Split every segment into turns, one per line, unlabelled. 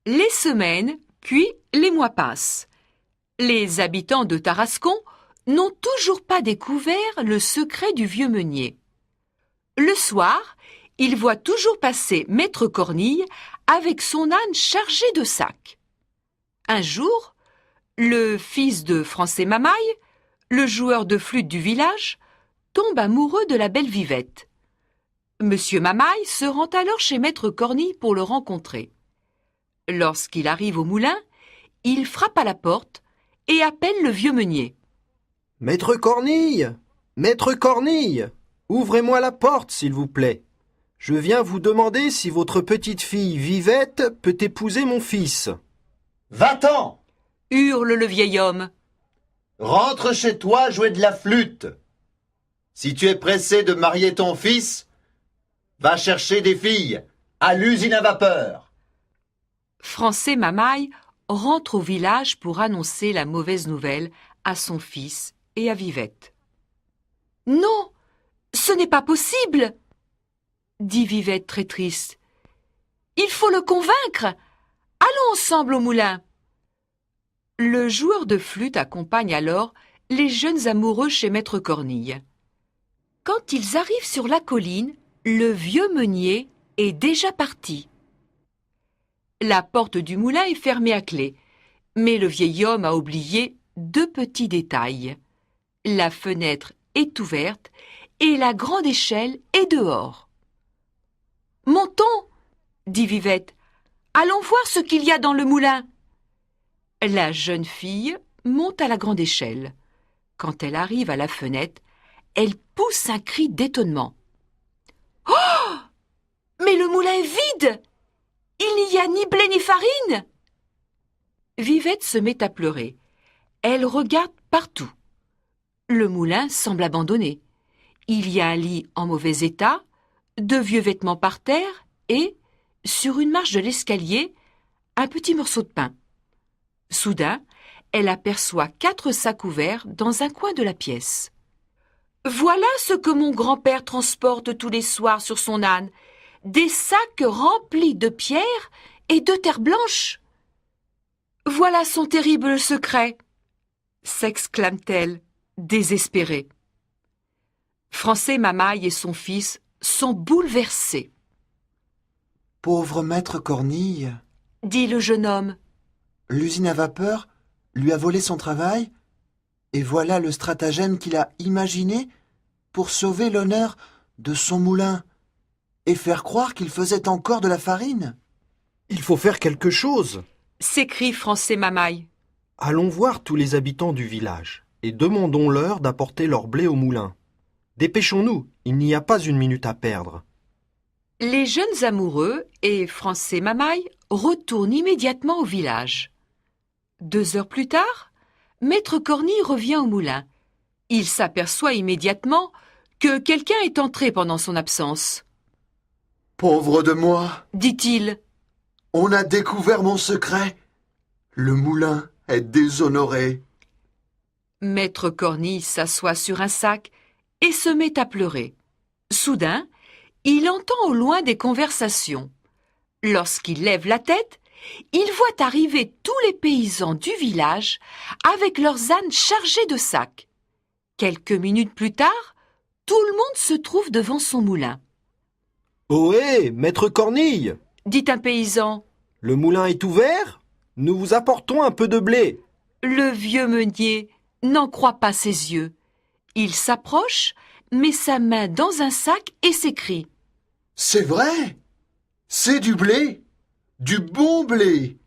Les semaines, puis les mois passent. Les habitants de Tarascon n'ont toujours pas découvert le secret du vieux meunier. Le soir, ils voient toujours passer Maître Cornille avec son âne chargé de sacs. Un jour, le fils de Francet Mamaille, le joueur de flûte du village, tombe amoureux de la belle Vivette. Monsieur Mamaille se rend alors chez Maître Cornille pour le rencontrer. Lorsqu'il arrive au moulin, il frappe à la porte et appelle le vieux meunier.
« Maître Cornille! Maître Cornille! Ouvrez-moi la porte, s'il vous plaît. Je viens vous demander si votre petite-fille Vivette peut épouser mon fils. »«
Va-t'en !»
hurle le vieil homme.
« Rentre chez toi jouer de la flûte. Si tu es pressé de marier ton fils, va chercher des filles à l'usine à vapeur. »
Francet Mamaille rentre au village pour annoncer la mauvaise nouvelle à son fils et à Vivette. « Non, ce n'est pas possible !» dit Vivette très triste. « Il faut le convaincre. Allons ensemble au moulin. » Le joueur de flûte accompagne alors les jeunes amoureux chez Maître Cornille. Quand ils arrivent sur la colline, le vieux meunier est déjà parti. La porte du moulin est fermée à clé, mais le vieil homme a oublié 2 petits détails. La fenêtre est ouverte et la grande échelle est dehors. « Montons !» dit Vivette. « Allons voir ce qu'il y a dans le moulin. » La jeune fille monte à la grande échelle. Quand elle arrive à la fenêtre, elle pousse un cri d'étonnement. « Oh ! Mais le moulin est vide ! Il n'y a ni blé ni farine !» Vivette se met à pleurer. Elle regarde partout. Le moulin semble abandonné. Il y a un lit en mauvais état, 2 vieux vêtements par terre et, sur une marche de l'escalier, un petit morceau de pain. Soudain, elle aperçoit 4 sacs ouverts dans un coin de la pièce. « Voilà ce que mon grand-père transporte tous les soirs sur son âne, des sacs remplis de pierres et de terre blanche. Voilà son terrible secret !» s'exclame-t-elle, désespérée. Francet Mamaille et son fils sont bouleversés.
« Pauvre Maître Cornille,
dit le jeune homme.
L'usine à vapeur lui a volé son travail, et voilà le stratagème qu'il a imaginé pour sauver l'honneur de son moulin et faire croire qu'il faisait encore de la farine. »« Il faut faire quelque chose !»
s'écrie Francet Mamaille.
« Allons voir tous les habitants du village et demandons-leur d'apporter leur blé au moulin. Dépêchons-nous, il n'y a pas une minute à perdre. »
Les jeunes amoureux et Francet Mamaille retournent immédiatement au village. 2 heures plus tard, Maître Cornille revient au moulin. Il s'aperçoit immédiatement que quelqu'un est entré pendant son absence.
« Pauvre de moi,
dit-il.
On a découvert mon secret. Le moulin est déshonoré. »
Maître Cornille s'assoit sur un sac et se met à pleurer. Soudain, il entend au loin des conversations. Lorsqu'il lève la tête, il voit arriver tous les paysans du village avec leurs ânes chargés de sacs. Quelques minutes plus tard, tout le monde se trouve devant son moulin.
« Ohé, Maître Cornille !»
dit un paysan.
« Le moulin est ouvert ? Nous vous apportons un peu de blé. »
Le vieux meunier n'en croit pas ses yeux. Il s'approche, met sa main dans un sac et s'écrie.
« C'est vrai! C'est du blé! Du bon blé!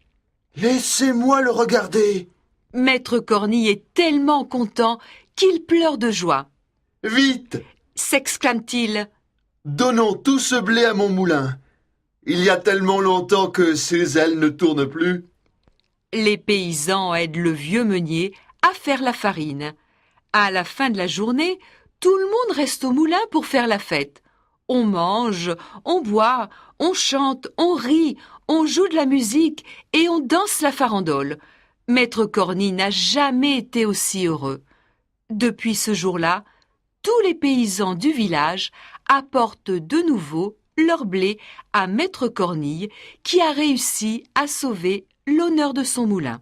Laissez-moi le regarder! »
Maître Cornille est tellement content qu'il pleure de joie.
« Vite !»
s'exclame-t-il.
« Donnons tout ce blé à mon moulin. Il y a tellement longtemps que ses ailes ne tournent plus. »
Les paysans aident le vieux meunier à faire la farine. À la fin de la journée, tout le monde reste au moulin pour faire la fête. On mange, on boit, on chante, on rit, on joue de la musique et on danse la farandole. Maître Cornille n'a jamais été aussi heureux. Depuis ce jour-là, tous les paysans du village apportent de nouveau leur blé à Maître Cornille qui a réussi à sauver l'honneur de son moulin.